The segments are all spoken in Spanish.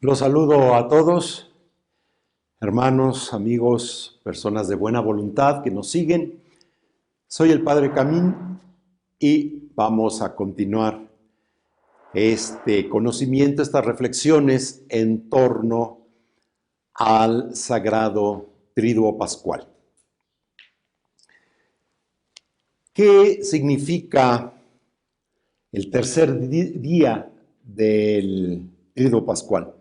Los saludo a todos, hermanos, amigos, personas de buena voluntad que nos siguen. Soy el Padre Camín y vamos a continuar este conocimiento, estas reflexiones en torno al Sagrado Triduo Pascual. ¿Qué significa el tercer día del Triduo Pascual?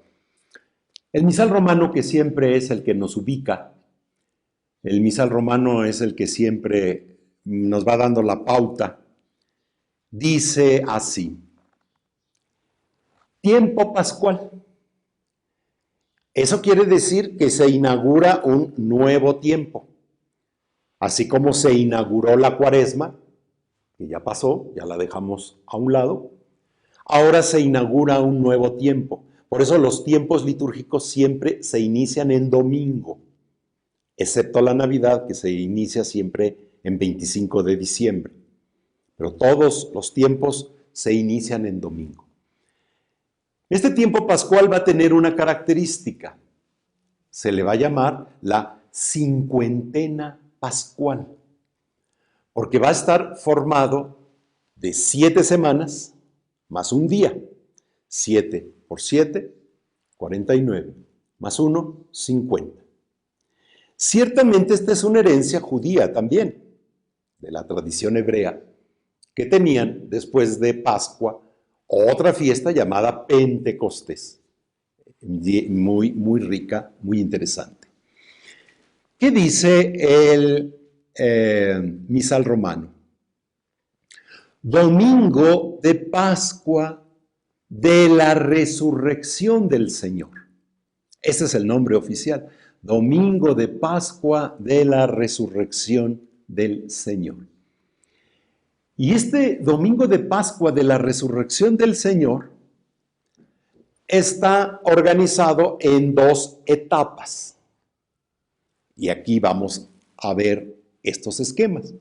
El misal romano, que siempre es el que nos ubica, el misal romano es el que siempre nos va dando la pauta, dice así: tiempo pascual. Eso quiere decir que se inaugura un nuevo tiempo, así como se inauguró la Cuaresma, que ya pasó, ya la dejamos a un lado. Ahora se inaugura un nuevo tiempo. Por eso los tiempos litúrgicos siempre se inician en domingo, excepto la Navidad, que se inicia siempre en 25 de diciembre. Pero todos los tiempos se inician en domingo. Este tiempo pascual va a tener una característica. Se le va a llamar la cincuentena pascual, porque va a estar formado de 7 semanas más un día. 7 por 7, 49, más 1, 50. Ciertamente esta es una herencia judía también, de la tradición hebrea, que tenían después de Pascua otra fiesta llamada Pentecostés, muy rica, muy interesante. ¿Qué dice el misal romano? Domingo de Pascua de la resurrección del Señor. Ese es el nombre oficial. Domingo de Pascua de la resurrección del Señor. Y este domingo de Pascua de la resurrección del Señor está organizado en 2 etapas. Y aquí vamos a ver estos esquemas.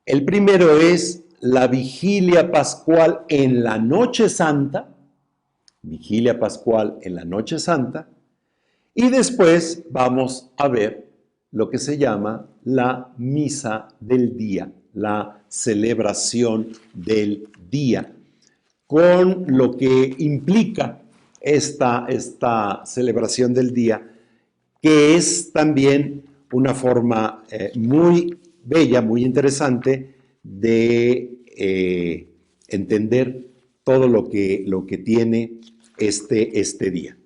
El primero es la vigilia pascual en la noche santa, vigilia pascual en la noche santa, y después vamos a ver lo que se llama la misa del día, la celebración del día, con lo que implica esta celebración del día, que es también una forma muy bella, muy interesante de entender todo lo que tiene este día.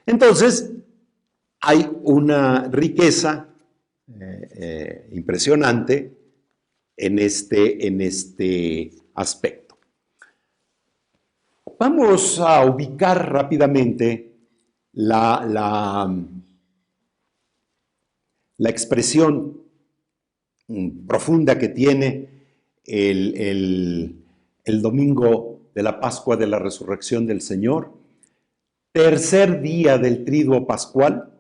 Entonces, hay una riqueza impresionante en este aspecto. Vamos a ubicar rápidamente la expresión profunda que tiene el domingo de la Pascua de la Resurrección del Señor, tercer día del Triduo Pascual,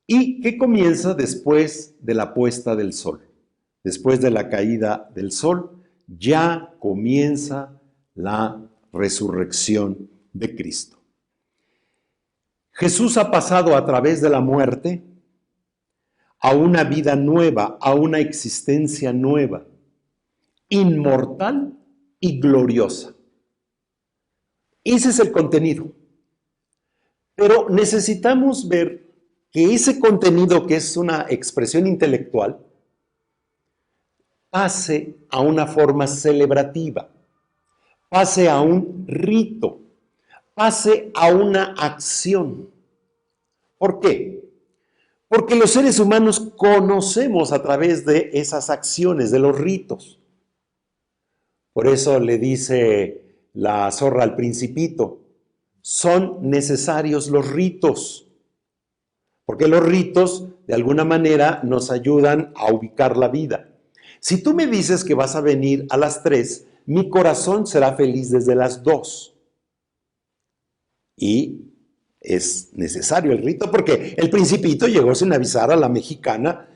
y que comienza después de la puesta del sol. Después de la caída del sol, ya comienza la resurrección de Cristo. Jesús ha pasado a través de la muerte a una vida nueva, a una existencia nueva, inmortal y gloriosa. Ese es el contenido. Pero necesitamos ver que ese contenido, que es una expresión intelectual, pase a una forma celebrativa, pase a un rito, pase a una acción. ¿Por qué? Porque los seres humanos conocemos a través de esas acciones, de los ritos. Por eso le dice la zorra al Principito: son necesarios los ritos, porque los ritos de alguna manera nos ayudan a ubicar la vida. Si tú me dices que vas a venir a las 3, mi corazón será feliz desde las 2. Y es necesario el rito, porque el Principito llegó sin avisar a la mexicana,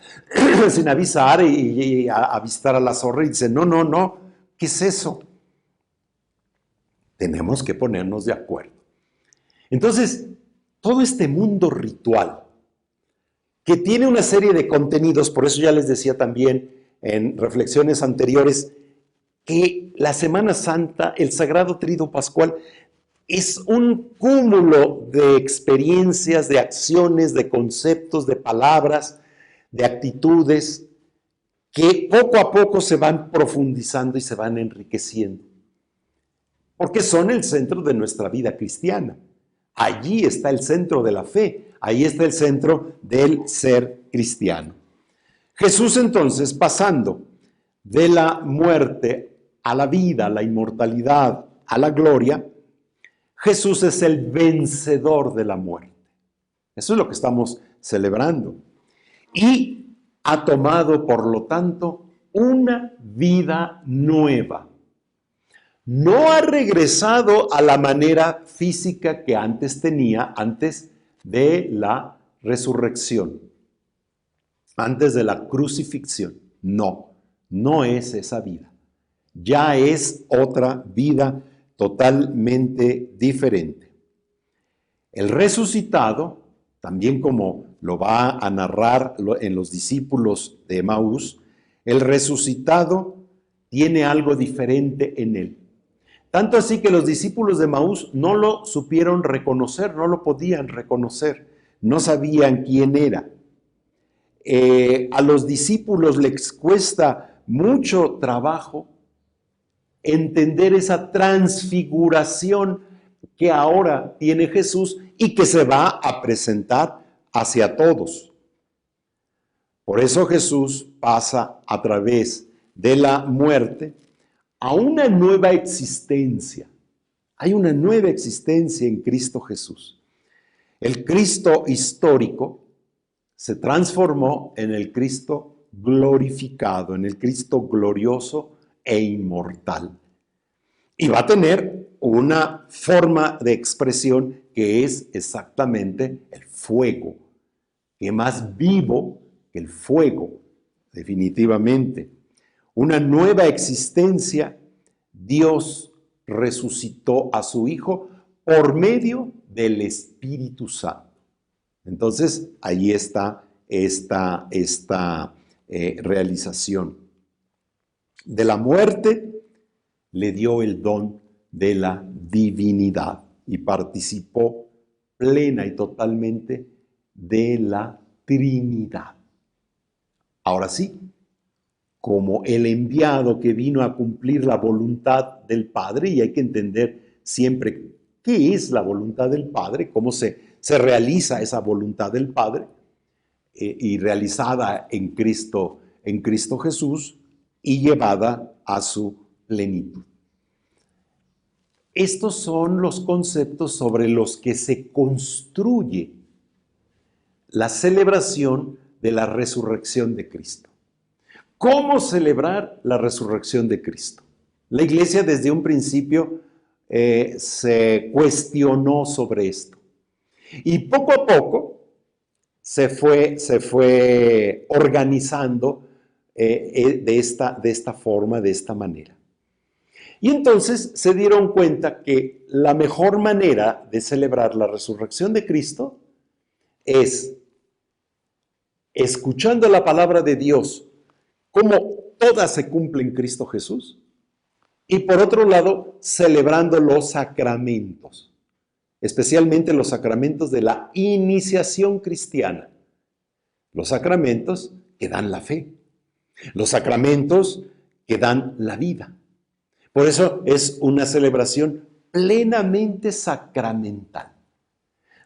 sin avisar y a visitar a la zorra, y dice: no, ¿qué es eso? Tenemos que ponernos de acuerdo. Entonces, todo este mundo ritual, que tiene una serie de contenidos, por eso ya les decía también en reflexiones anteriores, que la Semana Santa, el Sagrado Tríduo Pascual, es un cúmulo de experiencias, de acciones, de conceptos, de palabras, de actitudes, que poco a poco se van profundizando y se van enriqueciendo, porque son el centro de nuestra vida cristiana. Allí está el centro de la fe, ahí está el centro del ser cristiano. Jesús entonces, pasando de la muerte a la vida, a la inmortalidad, a la gloria, Jesús es el vencedor de la muerte. Eso es lo que estamos celebrando. Y ha tomado, por lo tanto, una vida nueva. No ha regresado a la manera física que antes tenía, antes de la resurrección, antes de la crucifixión. No, no es esa vida. Ya es otra vida totalmente diferente. El resucitado, también como lo va a narrar en los discípulos de Emaús, el resucitado tiene algo diferente en él. Tanto así que los discípulos de Emaús no lo supieron reconocer, no lo podían reconocer, no sabían quién era. A los discípulos les cuesta mucho trabajo entender esa transfiguración que ahora tiene Jesús y que se va a presentar hacia todos. Por eso Jesús pasa a través de la muerte a una nueva existencia. Hay una nueva existencia en Cristo Jesús. El Cristo histórico se transformó en el Cristo glorificado, en el Cristo glorioso e inmortal. Y va a tener una forma de expresión que es exactamente el fuego, que es más vivo que el fuego, definitivamente. Una nueva existencia, Dios resucitó a su Hijo por medio del Espíritu Santo. Entonces, ahí está esta realización. De la muerte le dio el don de la divinidad y participó plena y totalmente de la Trinidad. Ahora sí, como el enviado que vino a cumplir la voluntad del Padre, y hay que entender siempre qué es la voluntad del Padre, cómo se realiza esa voluntad del Padre, y realizada en Cristo Jesús y llevada a su plenitud. Estos son los conceptos sobre los que se construye la celebración de la resurrección de Cristo. ¿Cómo celebrar la resurrección de Cristo? La Iglesia desde un principio se cuestionó sobre esto. Y poco a poco se fue organizando de esta forma, de esta manera. Y entonces se dieron cuenta que la mejor manera de celebrar la resurrección de Cristo es escuchando la palabra de Dios, como toda se cumple en Cristo Jesús, y por otro lado, celebrando los sacramentos, especialmente los sacramentos de la iniciación cristiana, los sacramentos que dan la fe, los sacramentos que dan la vida. Por eso es una celebración plenamente sacramental,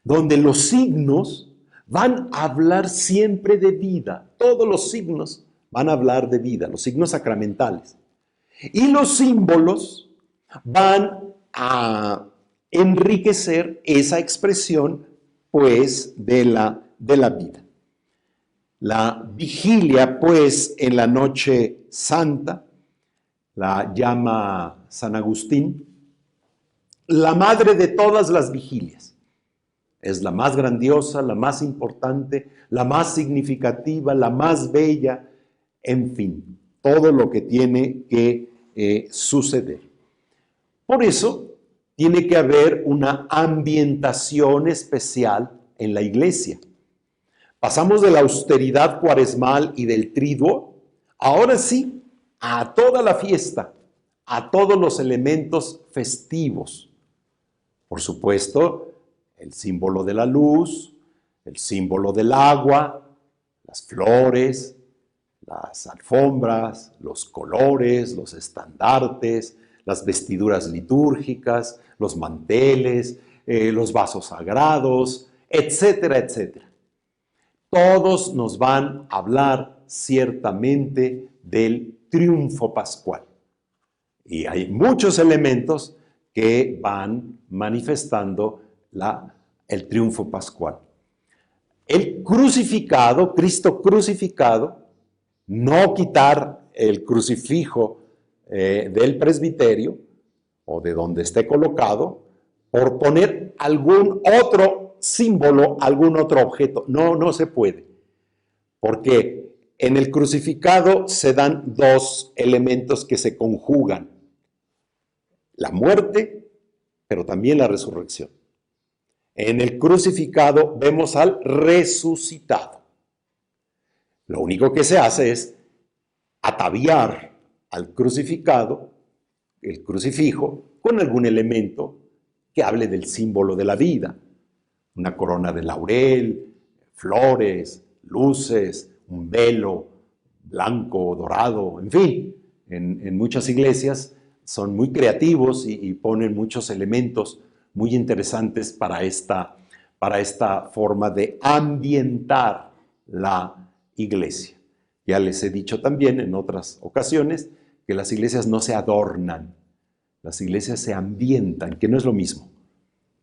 donde los signos van a hablar siempre de vida. Todos los signos van a hablar de vida, los signos sacramentales. Y los símbolos van a enriquecer esa expresión, pues, de la vida. La vigilia, pues, en la noche santa, la llama San Agustín, la madre de todas las vigilias. Es la más grandiosa, la más importante, la más significativa, la más bella, en fin, todo lo que tiene que suceder. Por eso, tiene que haber una ambientación especial en la iglesia. Pasamos de la austeridad cuaresmal y del triduo, ahora sí, a toda la fiesta, a todos los elementos festivos. Por supuesto, el símbolo de la luz, el símbolo del agua, las flores, las alfombras, los colores, los estandartes, las vestiduras litúrgicas, los manteles, los vasos sagrados, etcétera, etcétera. Todos nos van a hablar ciertamente del triunfo pascual. Y hay muchos elementos que van manifestando el triunfo pascual. El crucificado, Cristo crucificado, no quitar el crucifijo del presbiterio o de donde esté colocado por poner algún otro símbolo, algún otro objeto. No, no se puede. Porque en el crucificado se dan dos elementos que se conjugan. La muerte, pero también la resurrección. En el crucificado vemos al resucitado. Lo único que se hace es ataviar al crucificado, el crucifijo, con algún elemento que hable del símbolo de la vida. Una corona de laurel, flores, luces, un velo blanco, dorado, en fin. En muchas iglesias son muy creativos y ponen muchos elementos muy interesantes para esta forma de ambientar la iglesia. Ya les he dicho también en otras ocasiones que las iglesias no se adornan, las iglesias se ambientan, que no es lo mismo.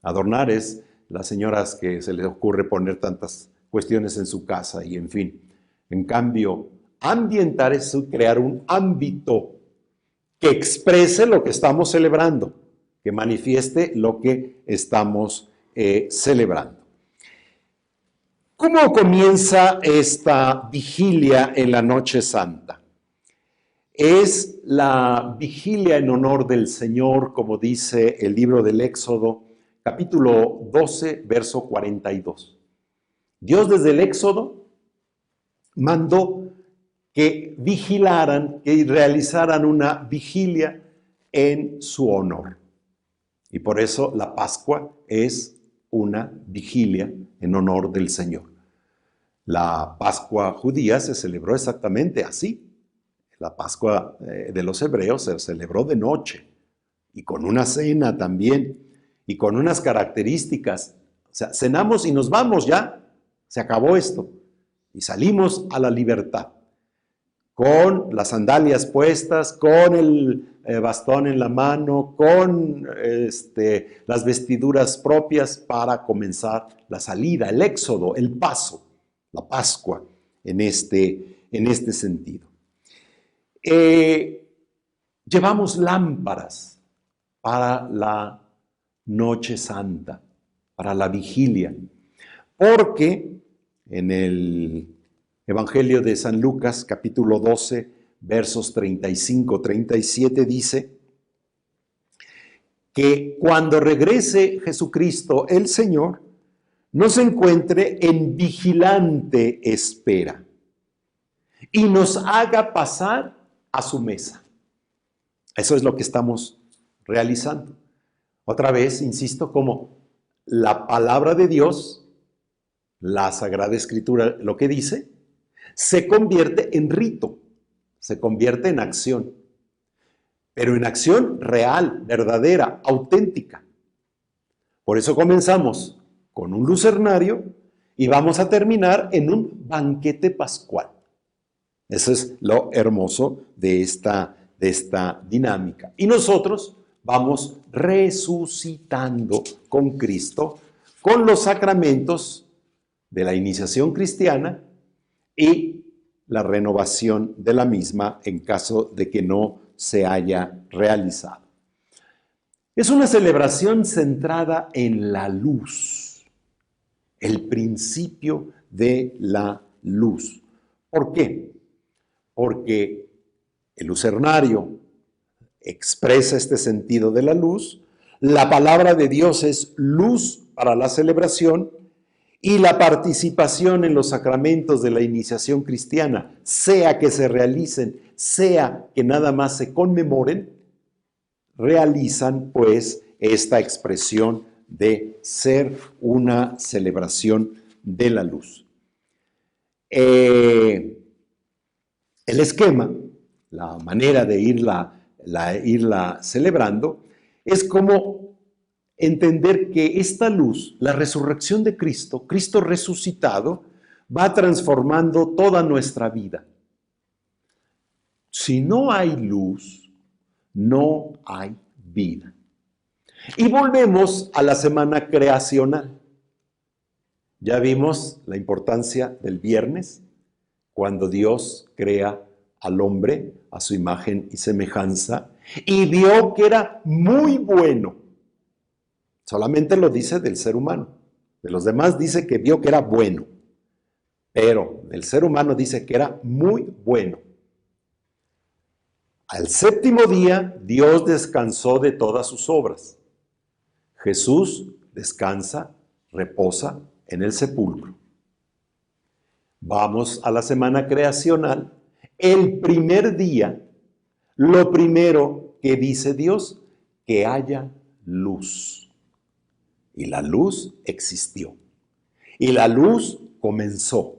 Adornar es las señoras que se les ocurre poner tantas cuestiones en su casa y en fin. En cambio, ambientar es crear un ámbito que exprese lo que estamos celebrando, que manifieste lo que estamos celebrando. ¿Cómo comienza esta vigilia en la Noche Santa? Es la vigilia en honor del Señor, como dice el libro del Éxodo, capítulo 12, verso 42. Dios desde el Éxodo mandó que vigilaran, que realizaran una vigilia en su honor. Y por eso la Pascua es una vigilia en honor del Señor. La Pascua judía se celebró exactamente así. La Pascua de los hebreos se celebró de noche y con una cena también y con unas características. O sea, cenamos y nos vamos ya, se acabó esto y salimos a la libertad con las sandalias puestas, con el bastón en la mano, con las vestiduras propias para comenzar la salida, el éxodo, el paso, la Pascua en este sentido. Llevamos lámparas para la Noche Santa, para la vigilia, porque en el Evangelio de San Lucas, capítulo 12, versos 35-37, dice que cuando regrese Jesucristo, el Señor, nos encuentre en vigilante espera y nos haga pasar a su mesa. Eso es lo que estamos realizando. Otra vez, insisto, como la palabra de Dios, la Sagrada Escritura, lo que dice, se convierte en rito, se convierte en acción, pero en acción real, verdadera, auténtica. Por eso comenzamos con un lucernario y vamos a terminar en un banquete pascual. Eso es lo hermoso de esta dinámica. Y nosotros vamos resucitando con Cristo, con los sacramentos de la iniciación cristiana y la renovación de la misma en caso de que no se haya realizado. Es una celebración centrada en la luz, el principio de la luz. ¿Por qué? Porque el lucernario expresa este sentido de la luz, La palabra de Dios es luz para la celebración y la participación en los sacramentos de la iniciación cristiana, sea que se realicen, sea que nada más se conmemoren, realizan pues esta expresión de ser una celebración de la luz. El esquema, la manera de irla celebrando, es como entender que esta luz, la resurrección de Cristo, Cristo resucitado, va transformando toda nuestra vida. Si no hay luz, no hay vida. Y volvemos a la semana creacional. Ya vimos la importancia del viernes, cuando Dios crea al hombre a su imagen y semejanza, y vio que era muy bueno. Solamente lo dice del ser humano. De los demás dice que vio que era bueno, pero del ser humano dice que era muy bueno. Al séptimo día, Dios descansó de todas sus obras. Jesús descansa, reposa en el sepulcro. Vamos a la semana creacional. El primer día, lo primero que dice Dios, que haya luz. Y la luz existió. Y la luz comenzó.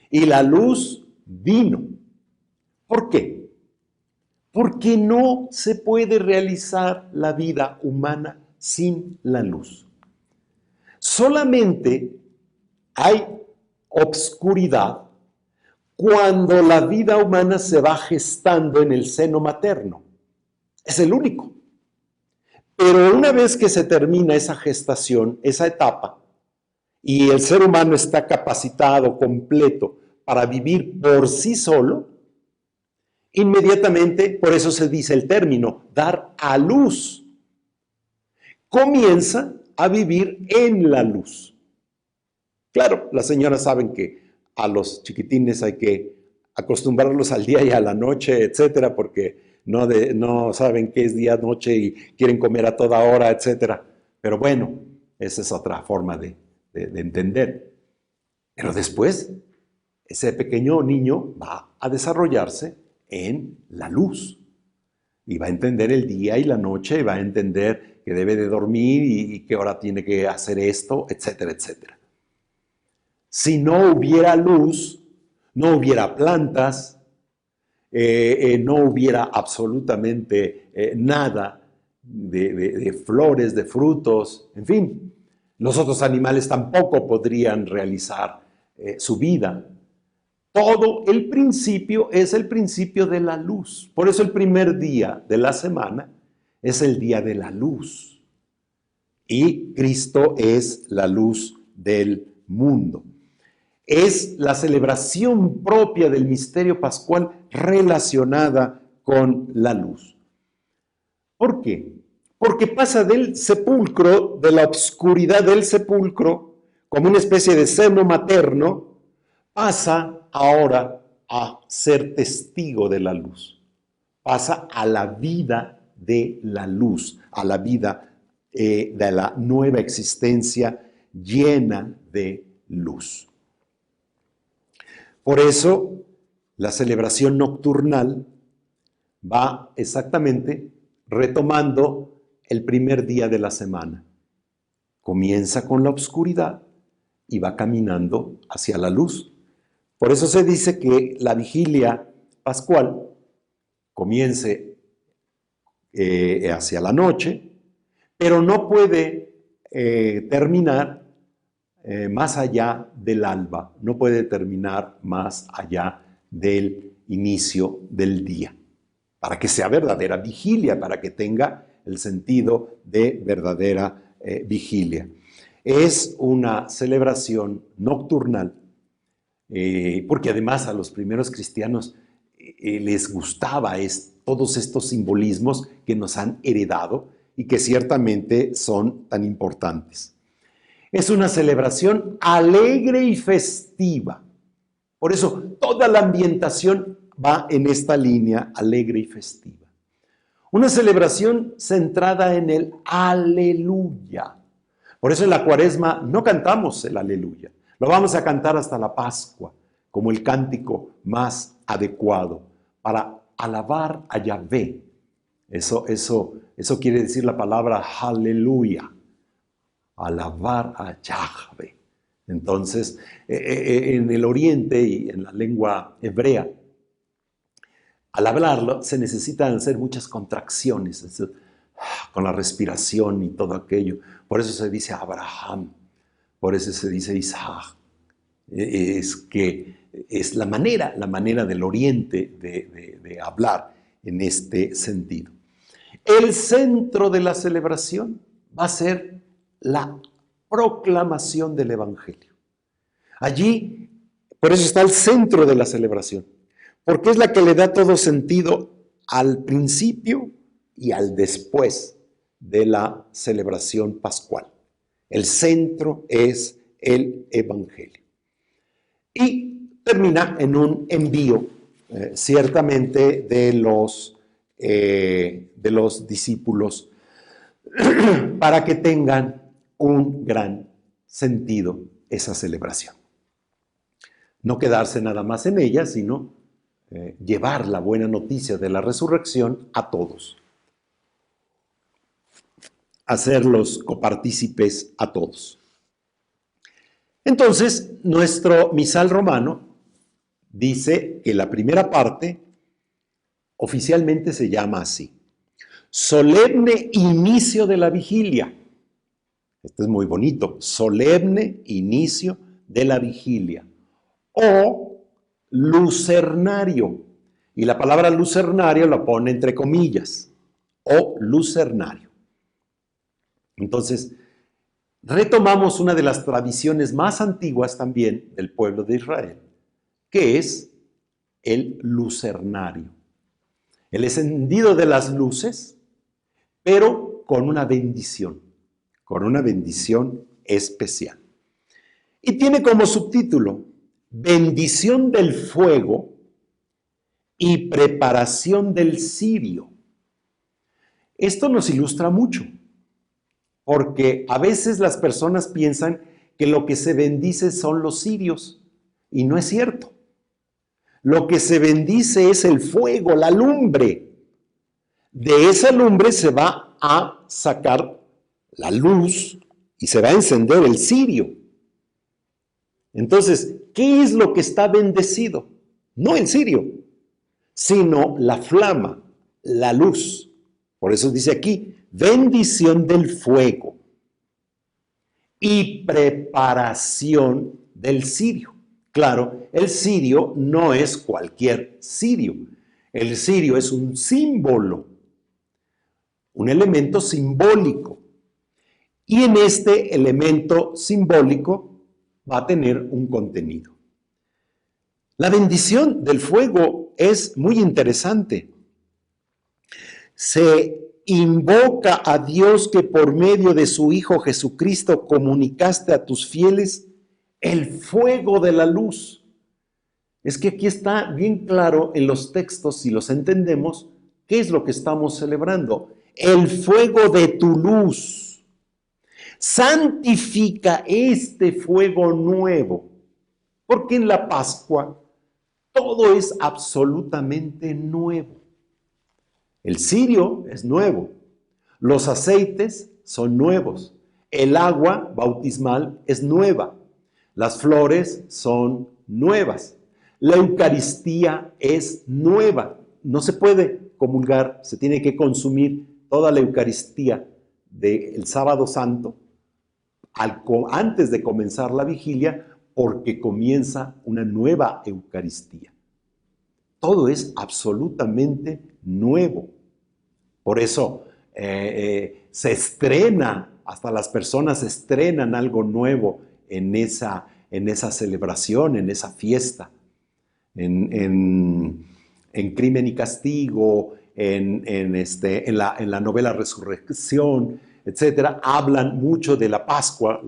Y la luz vino. ¿Por qué? Porque no se puede realizar la vida humana sin la luz. Solamente hay obscuridad cuando la vida humana se va gestando en el seno materno. Es el único. Pero una vez que se termina esa gestación, esa etapa, y el ser humano está capacitado, completo, para vivir por sí solo, inmediatamente, por eso se dice el término, dar a luz, comienza a vivir en la luz. Claro, las señoras saben que a los chiquitines hay que acostumbrarlos al día y a la noche, etcétera, porque no saben qué es día, noche y quieren comer a toda hora, etcétera. Pero bueno, esa es otra forma de entender. Pero después, ese pequeño niño va a desarrollarse en la luz y va a entender el día y la noche y va a entender que debe de dormir y qué hora tiene que hacer esto, etcétera, etcétera. Si no hubiera luz, no hubiera plantas, no hubiera absolutamente nada de flores, de frutos, en fin. Los otros animales tampoco podrían realizar su vida. Todo el principio es el principio de la luz. Por eso el primer día de la semana es el día de la luz. Y Cristo es la luz del mundo. Es la celebración propia del misterio pascual relacionada con la luz. ¿Por qué? Porque pasa del sepulcro, de la oscuridad del sepulcro, como una especie de seno materno, pasa ahora a ser testigo de la luz. Pasa a la vida de la luz, a la vida de la nueva existencia llena de luz. Por eso, la celebración nocturnal va exactamente retomando el primer día de la semana. Comienza con la oscuridad y va caminando hacia la luz. Por eso se dice que la vigilia pascual comience hacia la noche, pero no puede terminar más allá del alba, no puede terminar más allá del inicio del día, para que sea verdadera vigilia, para que tenga el sentido de verdadera vigilia. Es una celebración nocturnal, porque además a los primeros cristianos les gustaba todos estos simbolismos que nos han heredado y que ciertamente son tan importantes. Es una celebración alegre y festiva. Por eso toda la ambientación va en esta línea alegre y festiva. Una celebración centrada en el aleluya. Por eso en la Cuaresma no cantamos el aleluya. Lo vamos a cantar hasta la Pascua, como el cántico más adecuado para alabar a Yahvé. Eso quiere decir la palabra aleluya. Alabar a Yahvé. Entonces, en el Oriente y en la lengua hebrea, al hablarlo se necesitan hacer muchas contracciones, con la respiración y todo aquello. Por eso se dice Abraham, por eso se dice Isaac. Es que es la manera del Oriente de hablar en este sentido. El centro de la celebración va a ser la proclamación del Evangelio. Allí, por eso está el centro de la celebración, porque es la que le da todo sentido al principio y al después de la celebración pascual. El centro es el Evangelio. Y termina en un envío, ciertamente, de los discípulos para que tengan un gran sentido esa celebración. No quedarse nada más en ella, sino llevar la buena noticia de la resurrección a todos. Hacerlos copartícipes a todos. Entonces, nuestro misal romano dice que la primera parte oficialmente se llama así: solemne inicio de la vigilia. Esto es muy bonito. Solemne inicio de la vigilia. O lucernario. Y la palabra lucernario la pone entre comillas. O lucernario. Entonces, retomamos una de las tradiciones más antiguas también del pueblo de Israel, que es el lucernario. El encendido de las luces, pero con una bendición especial. Y tiene como subtítulo: bendición del fuego y preparación del cirio. Esto nos ilustra mucho, porque a veces las personas piensan que lo que se bendice son los cirios, y no es cierto. Lo que se bendice es el fuego, la lumbre. De esa lumbre se va a sacar la luz y se va a encender el cirio. Entonces, ¿qué es lo que está bendecido? No el cirio, sino la flama, la luz. Por eso dice aquí, bendición del fuego y preparación del cirio. Claro, el cirio no es cualquier cirio. El cirio es un símbolo, un elemento simbólico. Y en este elemento simbólico va a tener un contenido. La bendición del fuego es muy interesante. Se invoca a Dios que por medio de su Hijo Jesucristo comunicaste a tus fieles el fuego de la luz. Es que aquí está bien claro en los textos, si los entendemos, qué es lo que estamos celebrando. El fuego de tu luz. Santifica este fuego nuevo, porque en la Pascua todo es absolutamente nuevo. El cirio es nuevo, los aceites son nuevos, el agua bautismal es nueva, las flores son nuevas, la Eucaristía es nueva. No se puede comulgar, se tiene que consumir toda la Eucaristía del Sábado Santo antes de comenzar la vigilia, porque comienza una nueva Eucaristía. Todo es absolutamente nuevo. Por eso se estrena, hasta las personas estrenan algo nuevo en esa celebración, en esa fiesta. En Crimen y Castigo, en la novela Resurrección, etcétera, hablan mucho de la Pascua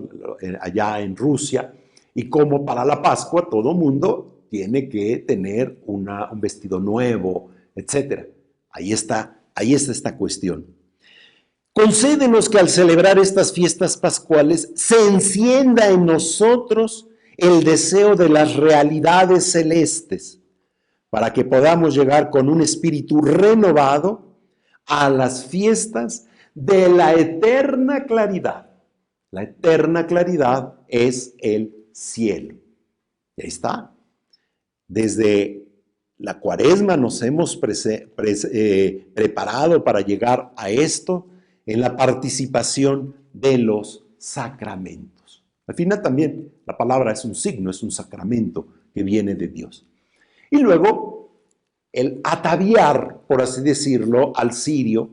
allá en Rusia, y cómo para la Pascua todo mundo tiene que tener un vestido nuevo, etcétera. Ahí está ahí está esta cuestión. Concédenos que al celebrar estas fiestas pascuales se encienda en nosotros el deseo de las realidades celestes, para que podamos llegar con un espíritu renovado a las fiestas de la eterna claridad. La eterna claridad es el cielo. Y ahí está. Desde la Cuaresma nos hemos preparado para llegar a esto en la participación de los sacramentos. Al final también la palabra es un signo, es un sacramento que viene de Dios. Y luego el ataviar, por así decirlo, al cirio,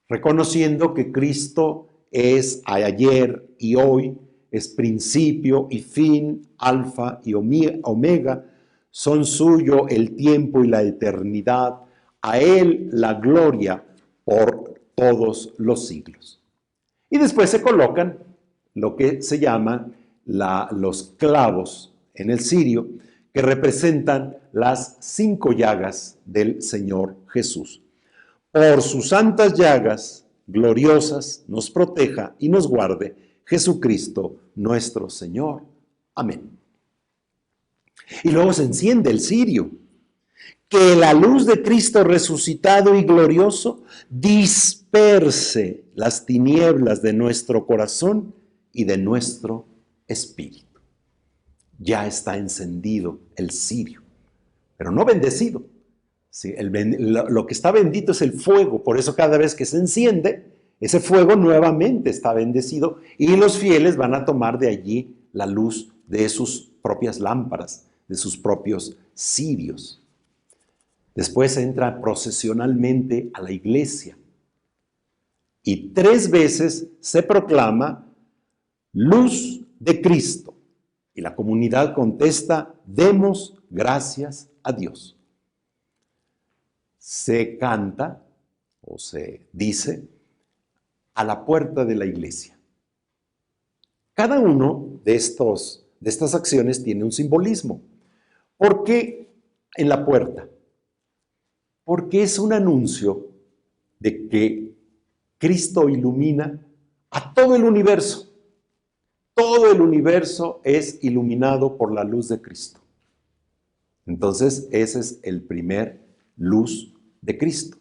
reconociendo que Cristo es ayer y hoy, es principio y fin, alfa y omega, son suyo el tiempo y la eternidad, a Él la gloria por todos los siglos. Y después se colocan lo que se llaman los clavos en el cirio, que representan las 5 llagas del Señor Jesús. Por sus santas llagas gloriosas nos proteja y nos guarde Jesucristo nuestro Señor. Amén. Y luego se enciende el cirio. Que la luz de Cristo resucitado y glorioso disperse las tinieblas de nuestro corazón y de nuestro espíritu. Ya está encendido el cirio, pero no bendecido. Sí, lo que está bendito es el fuego, por eso cada vez que se enciende, ese fuego nuevamente está bendecido y los fieles van a tomar de allí la luz de sus propias lámparas, de sus propios cirios. Después entra procesionalmente a la iglesia y 3 veces se proclama luz de Cristo. Y la comunidad contesta, demos gracias a Dios. Se canta o se dice a la puerta de la iglesia. Cada uno de estas acciones tiene un simbolismo. ¿Por qué en la puerta? Porque es un anuncio de que Cristo ilumina a todo el universo. Todo el universo es iluminado por la luz de Cristo. Entonces, ese es el primer luz de Cristo,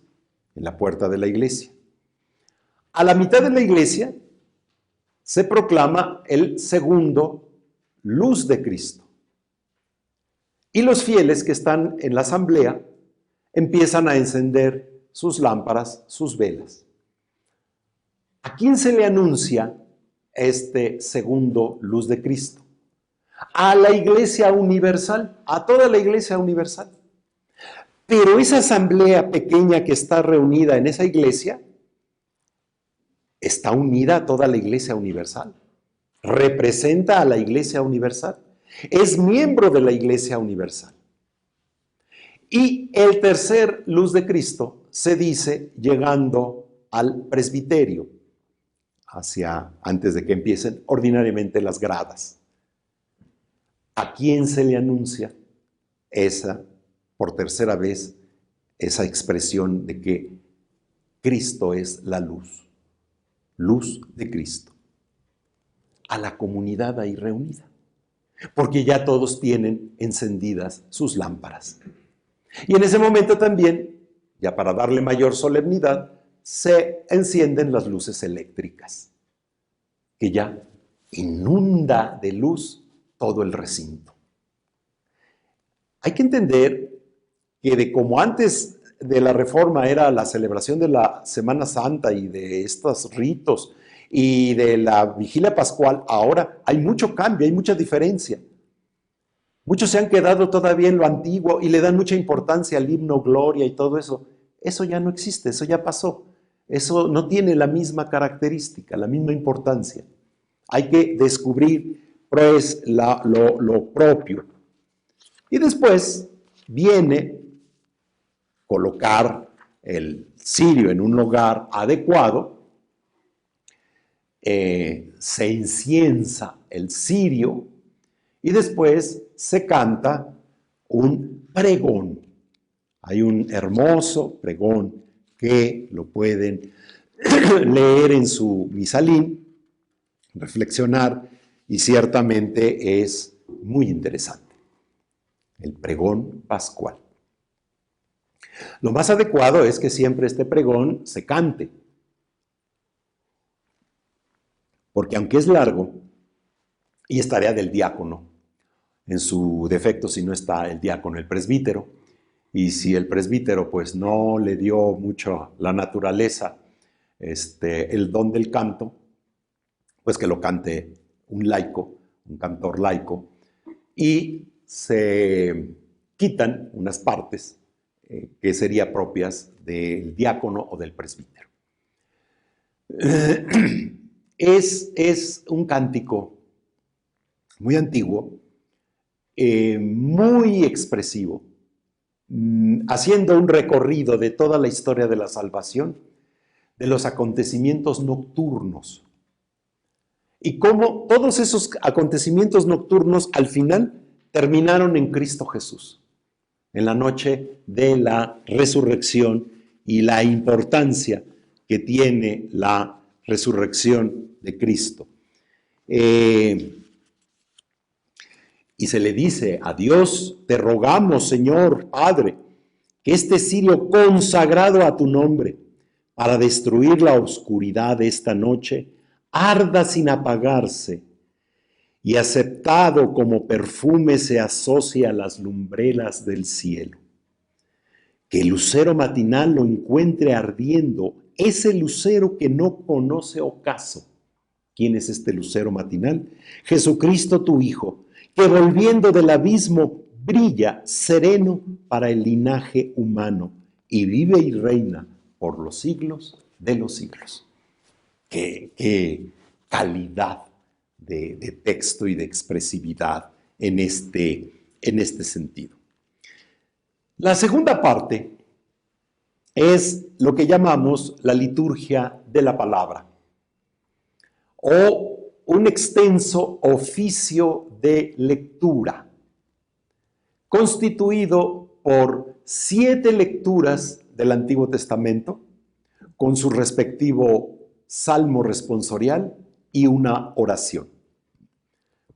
en la puerta de la iglesia. A la mitad de la iglesia se proclama el segundo luz de Cristo. Y los fieles que están en la asamblea empiezan a encender sus lámparas, sus velas. ¿A quién se le anuncia este segundo luz de Cristo? A la iglesia universal, a toda la iglesia universal. Pero esa asamblea pequeña que está reunida en esa iglesia, está unida a toda la iglesia universal. Representa a la iglesia universal. Es miembro de la iglesia universal. Y el tercer luz de Cristo se dice llegando al presbiterio, antes de que empiecen ordinariamente las gradas. ¿A quién se le anuncia por tercera vez, esa expresión de que Cristo es la luz? Luz de Cristo. A la comunidad ahí reunida. Porque ya todos tienen encendidas sus lámparas. Y en ese momento también, ya para darle mayor solemnidad, se encienden las luces eléctricas, que ya inunda de luz todo el recinto. Hay que entender que de como antes de la Reforma era la celebración de la Semana Santa y de estos ritos y de la Vigilia Pascual, ahora hay mucho cambio, hay mucha diferencia. Muchos se han quedado todavía en lo antiguo y le dan mucha importancia al himno Gloria y todo eso. Eso ya no existe, eso ya pasó. Eso no tiene la misma característica, la misma importancia. Hay que descubrir, pues, lo propio. Y después viene colocar el cirio en un lugar adecuado, se inciensa el cirio y después se canta un pregón. Hay un hermoso pregón que lo pueden leer en su misalín, reflexionar, y ciertamente es muy interesante. El pregón pascual. Lo más adecuado es que siempre este pregón se cante, porque aunque es largo, y es tarea del diácono, en su defecto si no está el diácono, el presbítero, y si el presbítero pues no le dio mucho la naturaleza, el don del canto, pues que lo cante un laico, un cantor laico, y se quitan unas partes que serían propias del diácono o del presbítero. Es un cántico muy antiguo, muy expresivo, haciendo un recorrido de toda la historia de la salvación, de los acontecimientos nocturnos, y cómo todos esos acontecimientos nocturnos al final terminaron en Cristo Jesús, en la noche de la resurrección, y la importancia que tiene la resurrección de Cristo. Y se le dice a Dios: te rogamos, Señor Padre, que este cirio consagrado a tu nombre para destruir la oscuridad de esta noche arda sin apagarse, y aceptado como perfume se asocia a las lumbreras del cielo. Que el lucero matinal lo encuentre ardiendo, ese lucero que no conoce ocaso. ¿Quién es este lucero matinal? Jesucristo tu Hijo, que volviendo del abismo brilla sereno para el linaje humano y vive y reina por los siglos de los siglos. Qué calidad de texto y de expresividad en este sentido. La segunda parte es lo que llamamos la liturgia de la palabra, o un extenso oficio de lectura, constituido por 7 lecturas del Antiguo Testamento, con su respectivo salmo responsorial y una oración.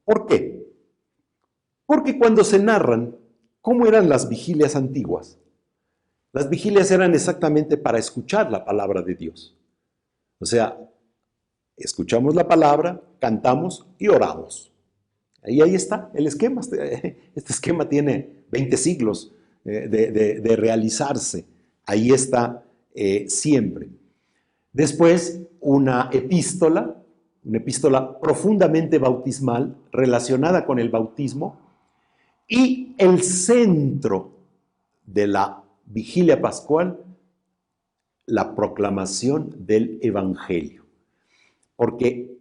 ¿Por qué? Porque cuando se narran cómo eran las vigilias antiguas, las vigilias eran exactamente para escuchar la palabra de Dios. O sea, escuchamos la palabra, cantamos y oramos. Y ahí está el esquema. Este esquema tiene 20 siglos de realizarse. Ahí está siempre. Después, una epístola profundamente bautismal relacionada con el bautismo, y el centro de la vigilia pascual, la proclamación del Evangelio. Porque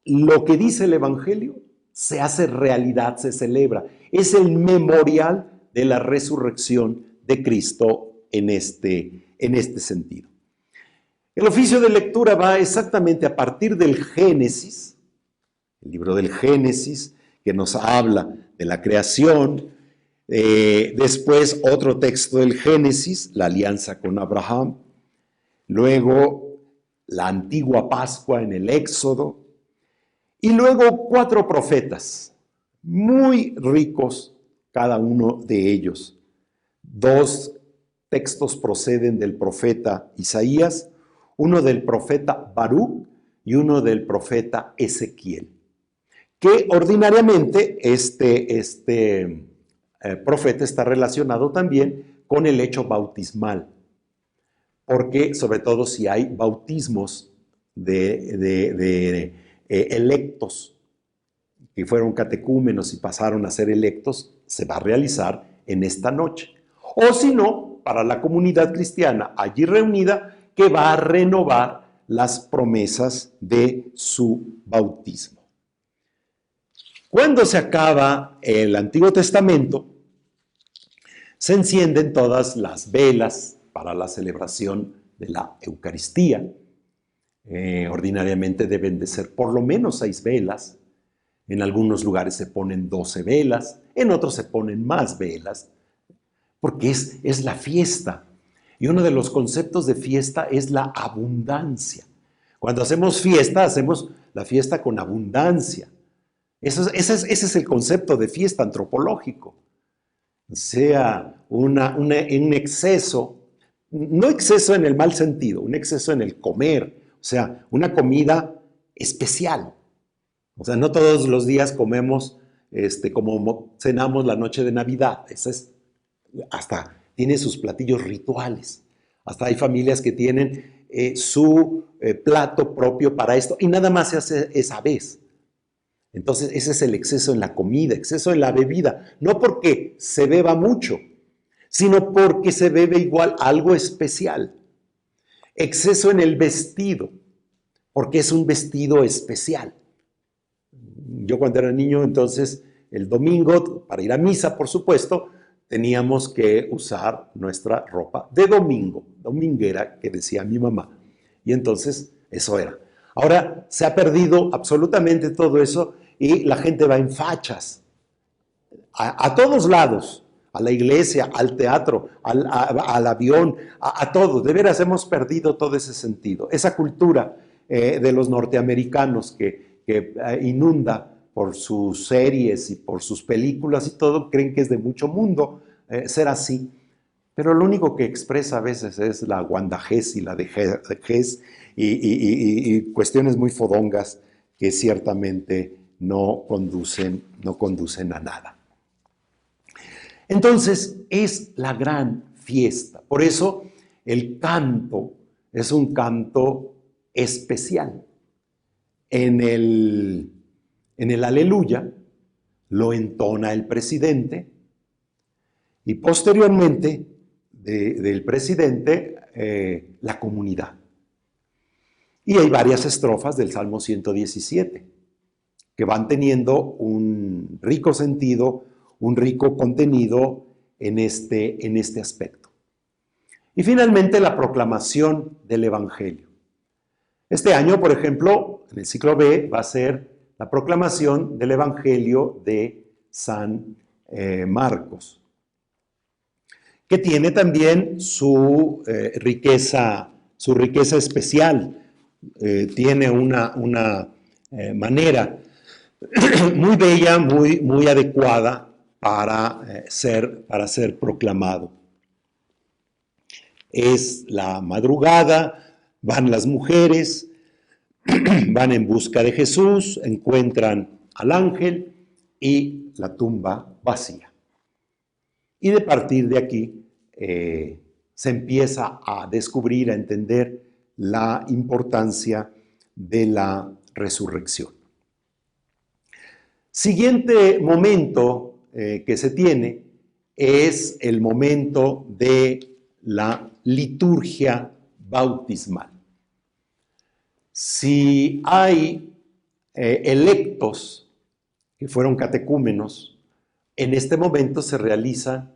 lo que dice el Evangelio se hace realidad, se celebra. Es el memorial de la resurrección de Cristo en este sentido. El oficio de lectura va exactamente a partir del Génesis, el libro del Génesis, que nos habla de la creación. Después otro texto del Génesis, la alianza con Abraham. Luego la antigua Pascua en el Éxodo. Y luego 4 profetas, muy ricos cada uno de ellos. 2 textos proceden del profeta Isaías, uno del profeta Baruch y uno del profeta Ezequiel, que ordinariamente este profeta está relacionado también con el hecho bautismal, porque sobre todo si hay bautismos de electos que fueron catecúmenos y pasaron a ser electos, se va a realizar en esta noche. O si no, para la comunidad cristiana allí reunida, que va a renovar las promesas de su bautismo. Cuando se acaba el Antiguo Testamento, se encienden todas las velas para la celebración de la Eucaristía. Ordinariamente deben de ser por lo menos 6 velas. En algunos lugares se ponen 12 velas, en otros se ponen más velas, porque es la fiesta. Y uno de los conceptos de fiesta es la abundancia. Cuando hacemos fiesta, hacemos la fiesta con abundancia. Ese es el concepto de fiesta antropológico. Sea un exceso, no exceso en el mal sentido, un exceso en el comer, o sea, una comida especial. O sea, no todos los días comemos como cenamos la noche de Navidad. Hasta tiene sus platillos rituales. Hasta hay familias que tienen su plato propio para esto y nada más se hace esa vez. Entonces, ese es el exceso en la comida, exceso en la bebida. No porque se beba mucho, sino porque se bebe igual algo especial. Exceso en el vestido, porque es un vestido especial. Yo cuando era niño, entonces, el domingo, para ir a misa, por supuesto, teníamos que usar nuestra ropa de domingo, dominguera, que decía mi mamá. Y entonces, eso era. Ahora se ha perdido absolutamente todo eso y la gente va en fachas. A todos lados, a la iglesia, al teatro, al avión, a todo. De veras hemos perdido todo ese sentido. Esa cultura de los norteamericanos que inunda por sus series y por sus películas y todo, creen que es de mucho mundo ser así. Pero lo único que expresa a veces es la guandajez y la dejez y cuestiones muy fodongas que ciertamente no conducen a nada. Entonces, es la gran fiesta. Por eso, el canto es un canto especial. En el Aleluya lo entona el presidente y posteriormente del presidente la comunidad. Y hay varias estrofas del Salmo 117 que van teniendo un rico sentido, un rico contenido en este aspecto. Y finalmente la proclamación del Evangelio. Este año, por ejemplo, en el ciclo B va a ser la proclamación del Evangelio de San Marcos, que tiene también su riqueza especial. Tiene una manera muy bella, muy adecuada para ser proclamado. Es la madrugada, van las mujeres, van en busca de Jesús, encuentran al ángel y la tumba vacía. Y de partir de aquí se empieza a descubrir, a entender la importancia de la resurrección. Siguiente momento que se tiene es el momento de la liturgia bautismal. Si hay electos que fueron catecúmenos, en este momento se realizan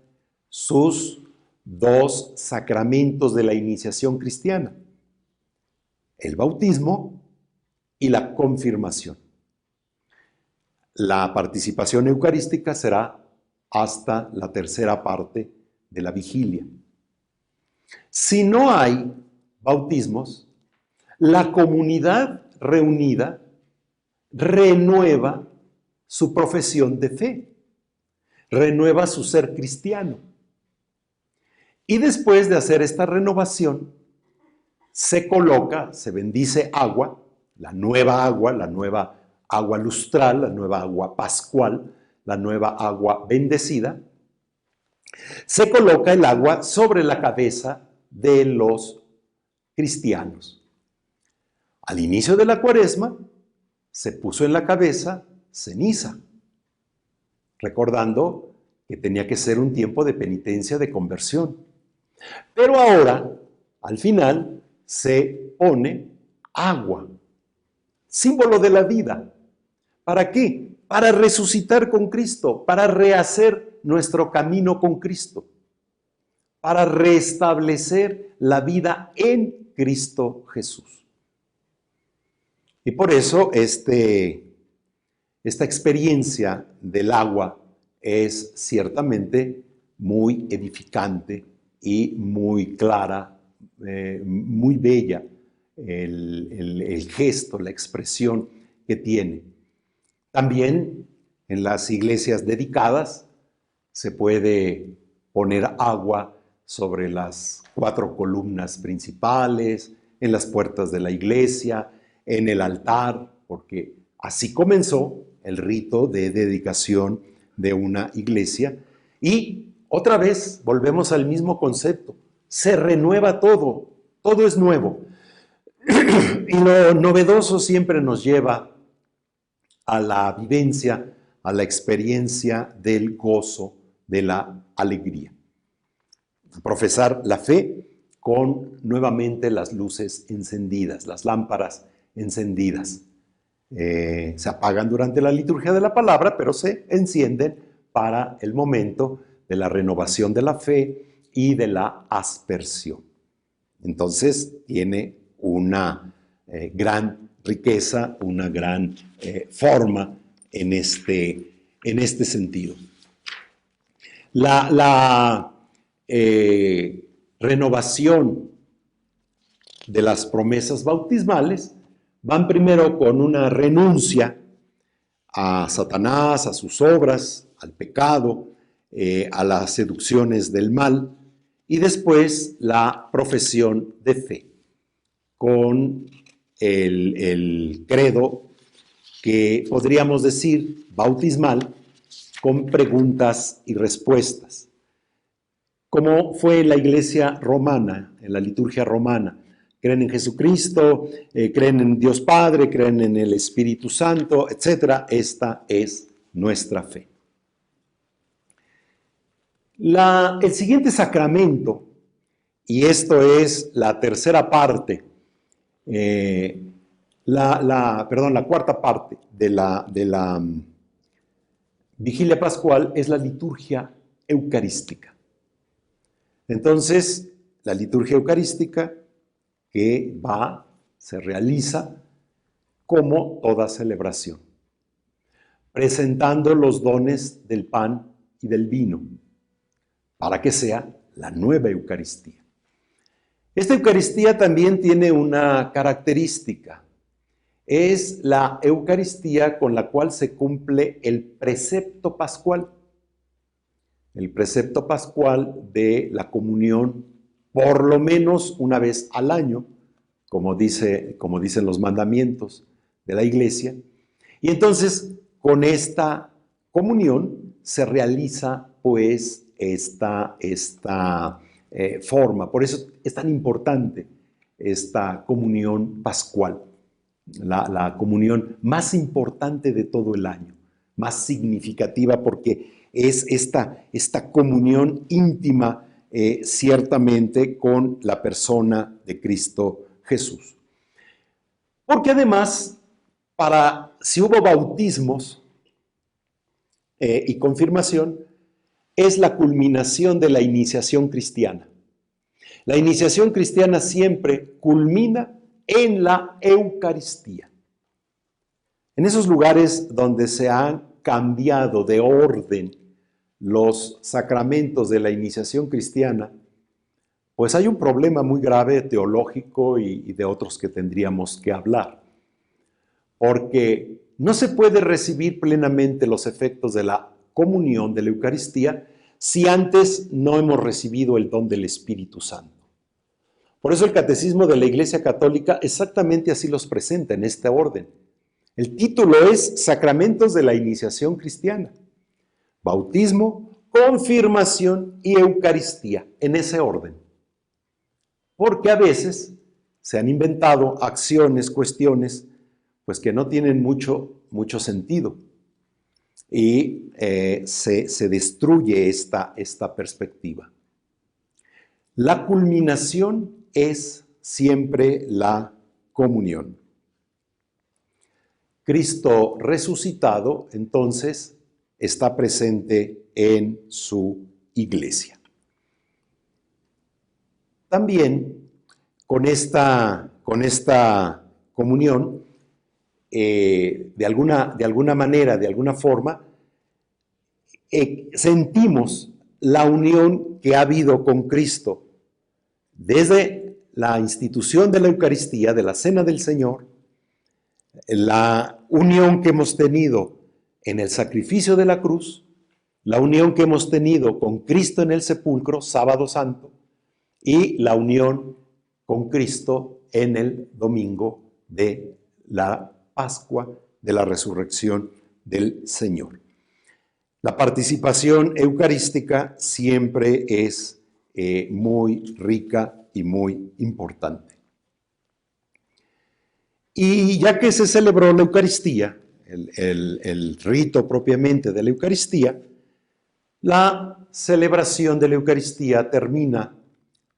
sus dos sacramentos de la iniciación cristiana: el bautismo y la confirmación. La participación eucarística será hasta la tercera parte de la vigilia. Si no hay bautismos, la comunidad reunida renueva su profesión de fe, renueva su ser cristiano. Y después de hacer esta renovación, se coloca, se bendice agua, la nueva agua lustral, la nueva agua pascual, la nueva agua bendecida. Se coloca el agua sobre la cabeza de los cristianos. Al inicio de la Cuaresma, se puso en la cabeza ceniza, recordando que tenía que ser un tiempo de penitencia, de conversión. Pero ahora, al final, se pone agua, símbolo de la vida. ¿Para qué? Para resucitar con Cristo, para rehacer nuestro camino con Cristo, para restablecer la vida en Cristo Jesús. Y por eso esta experiencia del agua es ciertamente muy edificante y muy clara, muy bella el gesto, la expresión que tiene. También en las iglesias dedicadas se puede poner agua sobre las 4 columnas principales, en las puertas de la iglesia, en el altar, porque así comenzó el rito de dedicación de una iglesia. Y otra vez volvemos al mismo concepto, se renueva todo, todo es nuevo. Y lo novedoso siempre nos lleva a la vivencia, a la experiencia del gozo, de la alegría. Profesar la fe con nuevamente las luces encendidas, las lámparas encendidas. Se apagan durante la liturgia de la palabra, pero se encienden para el momento de la renovación de la fe y de la aspersión. Entonces tiene una gran riqueza, una gran forma en este sentido. La renovación de las promesas bautismales van primero con una renuncia a Satanás, a sus obras, al pecado, a las seducciones del mal, y después la profesión de fe, con el credo que podríamos decir bautismal, con preguntas y respuestas. Como fue en la iglesia romana, en la liturgia romana. Creen en Jesucristo, creen en Dios Padre, creen en el Espíritu Santo, etc. Esta es nuestra fe. El siguiente sacramento, y esto es la tercera parte, la cuarta parte de la vigilia pascual, es la liturgia eucarística. Entonces, la liturgia eucarística que se realiza como toda celebración, presentando los dones del pan y del vino, para que sea la nueva Eucaristía. Esta Eucaristía también tiene una característica. Es la Eucaristía con la cual se cumple el precepto pascual. El precepto pascual de la comunión, por lo menos una vez al año, como dicen los mandamientos de la Iglesia. Y entonces, con esta comunión se realiza, pues, esta forma. Por eso es tan importante esta comunión pascual, la comunión más importante de todo el año, más significativa porque es esta comunión íntima ciertamente con la persona de Cristo Jesús. Porque además, si hubo bautismos y confirmación, es la culminación de la iniciación cristiana. La iniciación cristiana siempre culmina en la Eucaristía. En esos lugares donde se han cambiado de orden los sacramentos de la iniciación cristiana, pues hay un problema muy grave teológico y de otros que tendríamos que hablar. Porque no se puede recibir plenamente los efectos de la comunión de la Eucaristía si antes no hemos recibido el don del Espíritu Santo. Por eso el Catecismo de la Iglesia Católica exactamente así los presenta en este orden. El título es Sacramentos de la Iniciación Cristiana. Bautismo, confirmación y Eucaristía, en ese orden. Porque a veces se han inventado acciones, cuestiones, pues que no tienen mucho sentido. Y se destruye esta perspectiva. La culminación es siempre la comunión. Cristo resucitado, entonces, está presente en su iglesia. También con esta comunión, de alguna manera, de alguna forma, sentimos la unión que ha habido con Cristo desde la institución de la Eucaristía, de la Cena del Señor, la unión que hemos tenido en el sacrificio de la cruz, la unión que hemos tenido con Cristo en el sepulcro, sábado santo, y la unión con Cristo en el domingo de la Pascua, de la resurrección del Señor. La participación eucarística siempre es muy rica y muy importante. Y ya que se celebró la Eucaristía, el rito propiamente de la Eucaristía, la celebración de la Eucaristía termina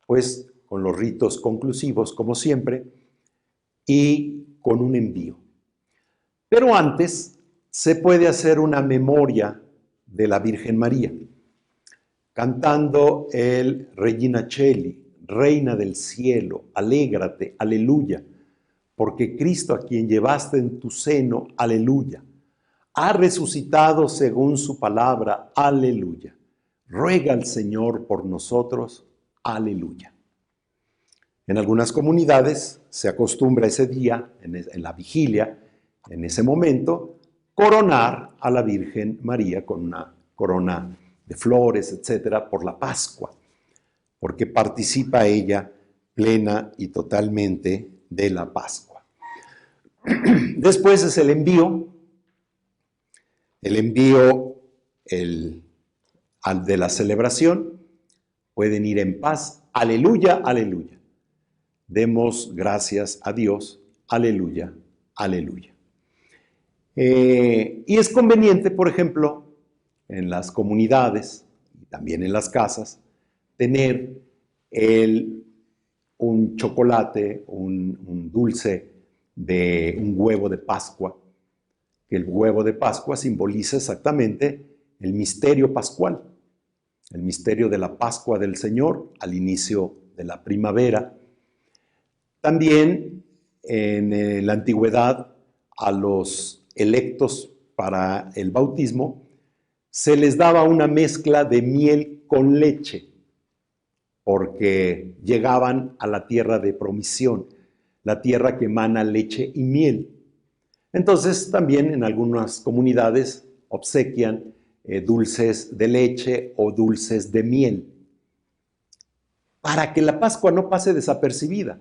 pues con los ritos conclusivos, como siempre, y con un envío. Pero antes se puede hacer una memoria de la Virgen María, cantando el Regina Coeli, Reina del cielo, alégrate, aleluya, porque Cristo, a quien llevaste en tu seno, aleluya, ha resucitado según su palabra, aleluya. Ruega al Señor por nosotros, aleluya. En algunas comunidades se acostumbra ese día, en la vigilia, en ese momento, coronar a la Virgen María con una corona de flores, etcétera, por la Pascua, porque participa ella plena y totalmente de la Pascua. Después es el envío de la celebración. Pueden ir en paz, aleluya, aleluya. Demos gracias a Dios, aleluya, aleluya. Y es conveniente, por ejemplo, en las comunidades y también en las casas, tener un chocolate, un dulce de un huevo de Pascua, que el huevo de Pascua simboliza exactamente el misterio pascual, el misterio de la Pascua del Señor al inicio de la primavera. También en la antigüedad a los electos para el bautismo se les daba una mezcla de miel con leche, porque llegaban a la tierra de promisión, la tierra que emana leche y miel. Entonces también en algunas comunidades obsequian dulces de leche o dulces de miel, para que la Pascua no pase desapercibida,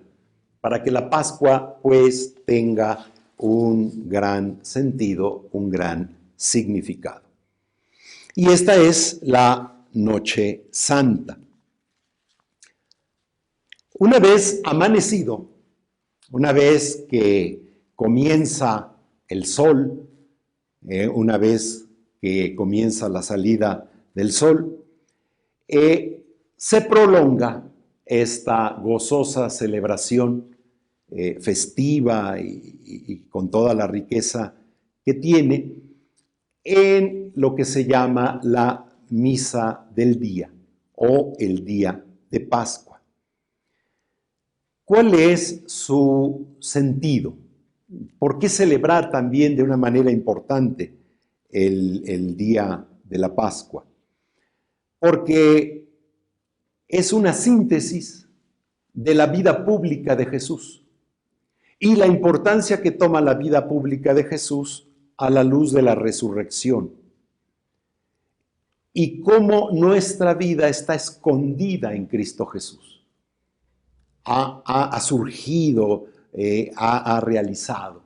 para que la Pascua pues tenga un gran sentido, un gran significado. Y esta es la Noche Santa. Una vez amanecido, una vez que comienza el sol, una vez que comienza la salida del sol, se prolonga esta gozosa celebración festiva y con toda la riqueza que tiene en lo que se llama la misa del día o el día de Pascua. ¿Cuál es su sentido? ¿Por qué celebrar también de una manera importante el día de la Pascua? Porque es una síntesis de la vida pública de Jesús y la importancia que toma la vida pública de Jesús a la luz de la resurrección y cómo nuestra vida está escondida en Cristo Jesús. Ha surgido, ha realizado.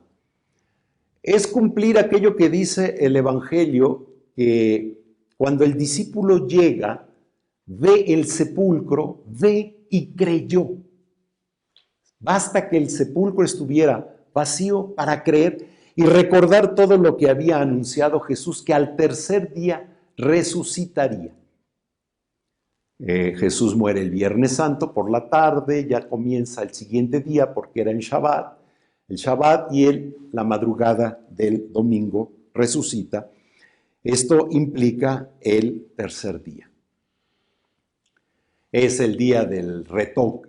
Es cumplir aquello que dice el Evangelio, que cuando el discípulo llega, ve el sepulcro, ve y creyó. Basta que el sepulcro estuviera vacío para creer y recordar todo lo que había anunciado Jesús, que al tercer día resucitaría. Jesús muere el Viernes Santo por la tarde, ya comienza el siguiente día porque era el Shabbat y la madrugada del domingo resucita. Esto implica el tercer día. Es el día del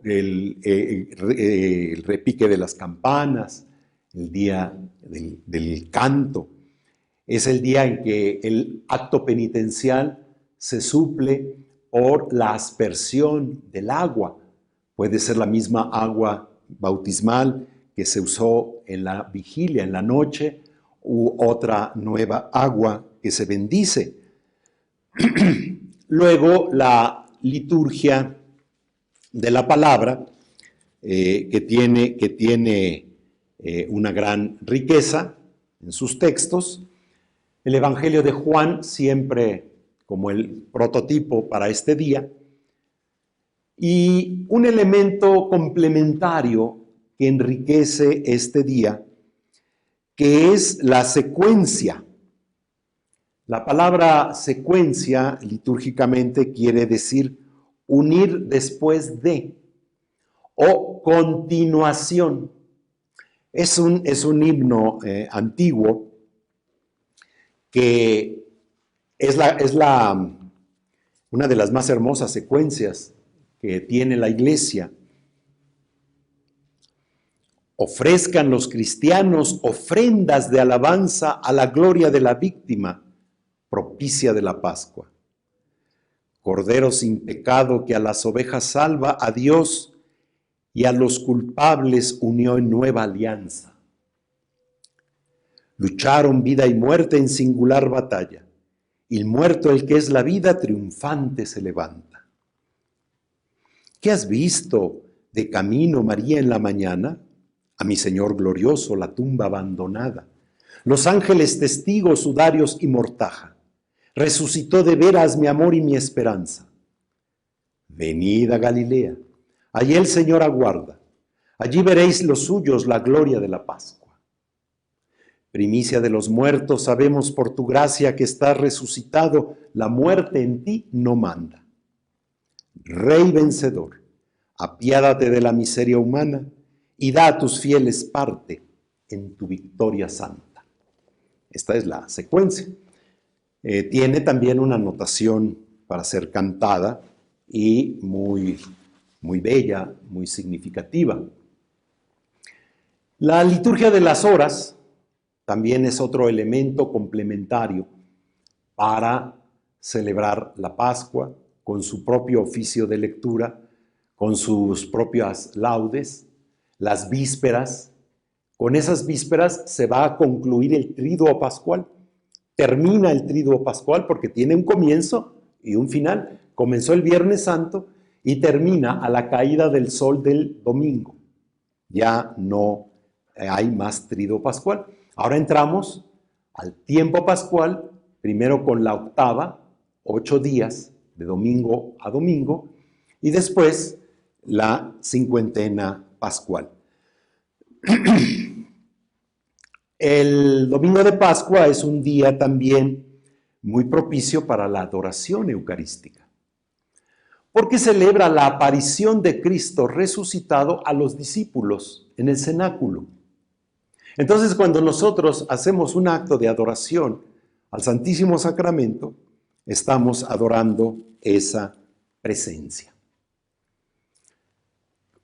el repique de las campanas, el día del canto. Es el día en que el acto penitencial se suple por la aspersión del agua. Puede ser la misma agua bautismal que se usó en la vigilia, en la noche, u otra nueva agua que se bendice. Luego, la liturgia de la palabra, que tiene una gran riqueza en sus textos. El Evangelio de Juan, siempre como el prototipo para este día. Y un elemento complementario que enriquece este día, que es la secuencia. La palabra secuencia litúrgicamente quiere decir unir después de o continuación. Es un himno antiguo que es una de las más hermosas secuencias que tiene la Iglesia. Ofrezcan los cristianos ofrendas de alabanza a la gloria de la víctima propicia de la Pascua. Cordero sin pecado que a las ovejas salva, a Dios y a los culpables unió en nueva alianza. Lucharon vida y muerte en singular batalla, y el muerto, el que es la vida, triunfante se levanta. ¿Qué has visto de camino, María, en la mañana? A mi Señor glorioso, la tumba abandonada. Los ángeles testigos, sudarios y mortaja. Resucitó de veras mi amor y mi esperanza. Venid a Galilea, allí el Señor aguarda. Allí veréis los suyos la gloria de la Pascua. Primicia de los muertos, sabemos por tu gracia que estás resucitado, la muerte en ti no manda. Rey vencedor, apiádate de la miseria humana y da a tus fieles parte en tu victoria santa. Esta es la secuencia. Tiene también una notación para ser cantada y muy bella, muy significativa. La liturgia de las horas también es otro elemento complementario para celebrar la Pascua con su propio oficio de lectura, con sus propias laudes, las vísperas. Con esas vísperas se va a concluir el Triduo Pascual. Termina el Triduo Pascual porque tiene un comienzo y un final. Comenzó el Viernes Santo y termina a la caída del sol del domingo. Ya no hay más Triduo Pascual. Ahora entramos al tiempo pascual, primero con la octava, 8 días de domingo a domingo, y después la cincuentena pascual. El domingo de Pascua es un día también muy propicio para la adoración eucarística, porque celebra la aparición de Cristo resucitado a los discípulos en el cenáculo. Entonces, cuando nosotros hacemos un acto de adoración al Santísimo Sacramento, estamos adorando esa presencia.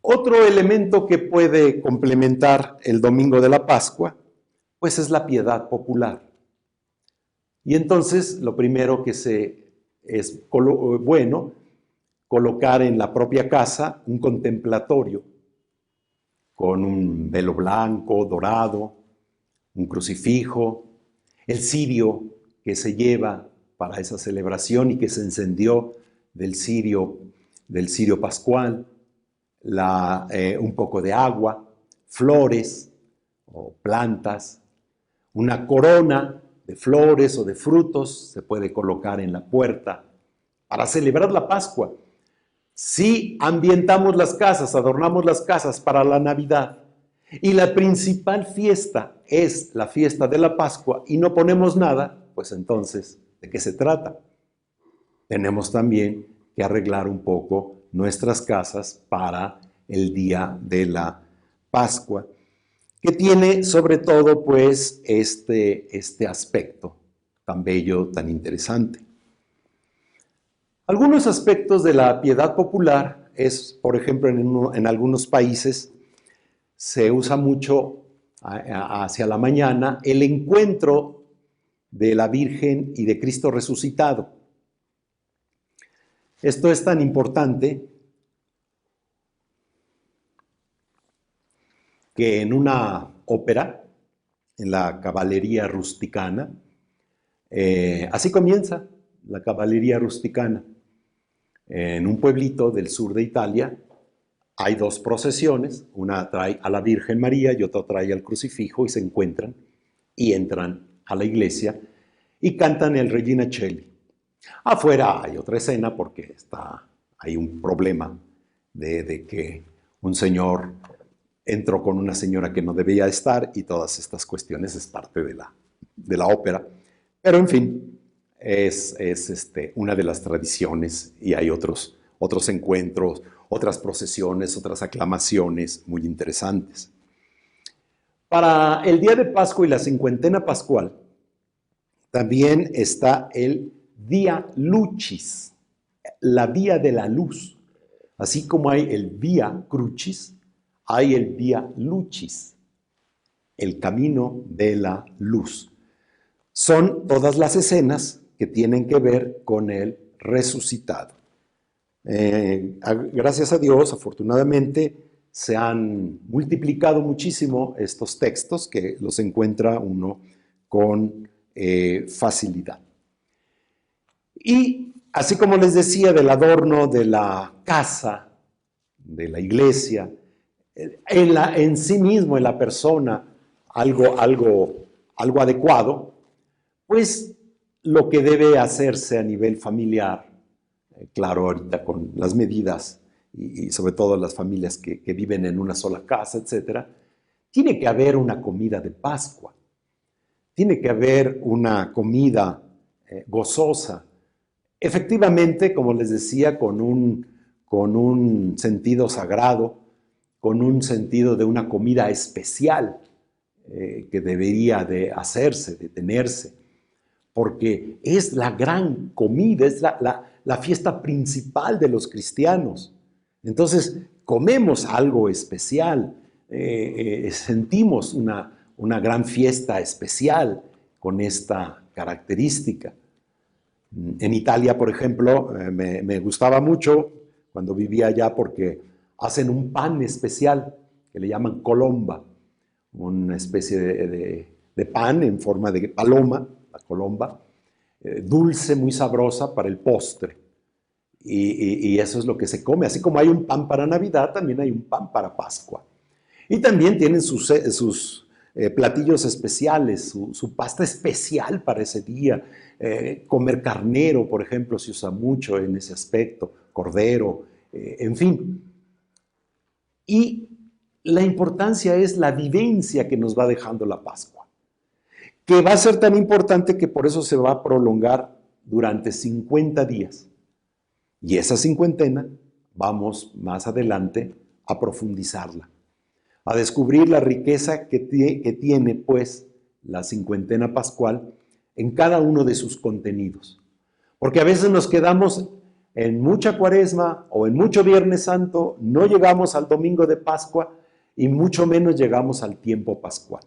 Otro elemento que puede complementar el domingo de la Pascua, pues es la piedad popular. Y entonces, lo primero que es bueno, colocar en la propia casa un contemplatorio con un velo blanco, dorado, un crucifijo, el cirio que se lleva para esa celebración y que se encendió del cirio pascual, un poco de agua, flores o plantas, una corona de flores o de frutos se puede colocar en la puerta para celebrar la Pascua. Si ambientamos las casas, adornamos las casas para la Navidad y la principal fiesta es la fiesta de la Pascua y no ponemos nada, pues entonces, ¿de qué se trata? Tenemos también que arreglar un poco nuestras casas para el día de la Pascua, que tiene sobre todo pues este aspecto tan bello, tan interesante. Algunos aspectos de la piedad popular es, por ejemplo, en algunos países se usa mucho hacia la mañana el encuentro de la Virgen y de Cristo resucitado. Esto es tan importante que en una ópera, en la caballería rusticana, así comienza la caballería rusticana. En un pueblito del sur de Italia hay dos procesiones, una trae a la Virgen María y otra trae al crucifijo y se encuentran y entran a la iglesia y cantan el Regina Coeli. Afuera hay otra escena porque hay un problema de que un señor entró con una señora que no debía estar y todas estas cuestiones es parte de la ópera. Pero en fin, es una de las tradiciones y hay otros encuentros, otras procesiones, otras aclamaciones muy interesantes. Para el día de Pascua y la cincuentena pascual, también está el Via Lucis, la vía de la luz. Así como hay el Via Crucis, hay el Via Lucis, el camino de la luz. Son todas las escenas que tienen que ver con el resucitado. Gracias a Dios, afortunadamente, se han multiplicado muchísimo estos textos que los encuentra uno con facilidad. Y así como les decía del adorno de la casa, de la iglesia, en sí mismo, en la persona, algo adecuado, pues lo que debe hacerse a nivel familiar, claro, ahorita con las medidas y sobre todo las familias que viven en una sola casa, etcétera, tiene que haber una comida de Pascua, tiene que haber una comida gozosa. Efectivamente, como les decía, con un sentido sagrado, con un sentido de una comida especial que debería de hacerse, de tenerse, porque es la gran comida, es la fiesta principal de los cristianos. Entonces, comemos algo especial, sentimos una gran fiesta especial con esta característica. En Italia, por ejemplo, me gustaba mucho cuando vivía allá porque hacen un pan especial que le llaman colomba, una especie de pan en forma de paloma, la colomba, dulce, muy sabrosa para el postre. Y eso es lo que se come. Así como hay un pan para Navidad, también hay un pan para Pascua. Y también tienen sus platillos especiales, su pasta especial para ese día. Comer carnero, por ejemplo, se usa mucho en ese aspecto, cordero, en fin. Y la importancia es la vivencia que nos va dejando la Pascua, que va a ser tan importante que por eso se va a prolongar durante 50 días. Y esa cincuentena vamos más adelante a profundizarla, a descubrir la riqueza que tiene, pues, la cincuentena pascual en cada uno de sus contenidos. Porque a veces nos quedamos en mucha Cuaresma o en mucho Viernes Santo, no llegamos al domingo de Pascua y mucho menos llegamos al tiempo pascual.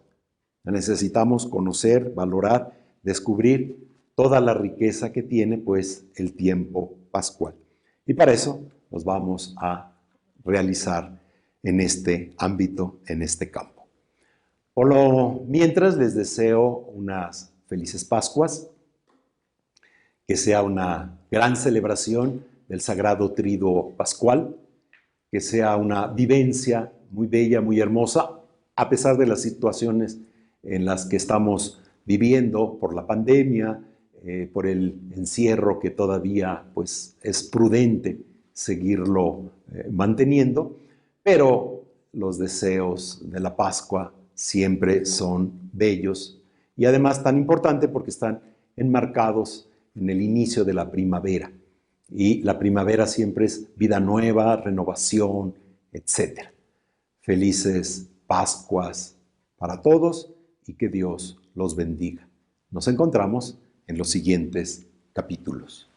Necesitamos conocer, valorar, descubrir toda la riqueza que tiene, pues, el tiempo pascual. Y para eso nos vamos a realizar en este ámbito, en este campo. Por lo mientras les deseo unas felices Pascuas, que sea una gran celebración del Sagrado Triduo Pascual, que sea una vivencia muy bella, muy hermosa, a pesar de las situaciones en las que estamos viviendo por la pandemia, por el encierro que todavía pues, es prudente seguirlo manteniendo, pero los deseos de la Pascua siempre son bellos y además tan importante porque están enmarcados en el inicio de la primavera. Y la primavera siempre es vida nueva, renovación, etc. Felices Pascuas para todos y que Dios los bendiga. Nos encontramos en los siguientes capítulos.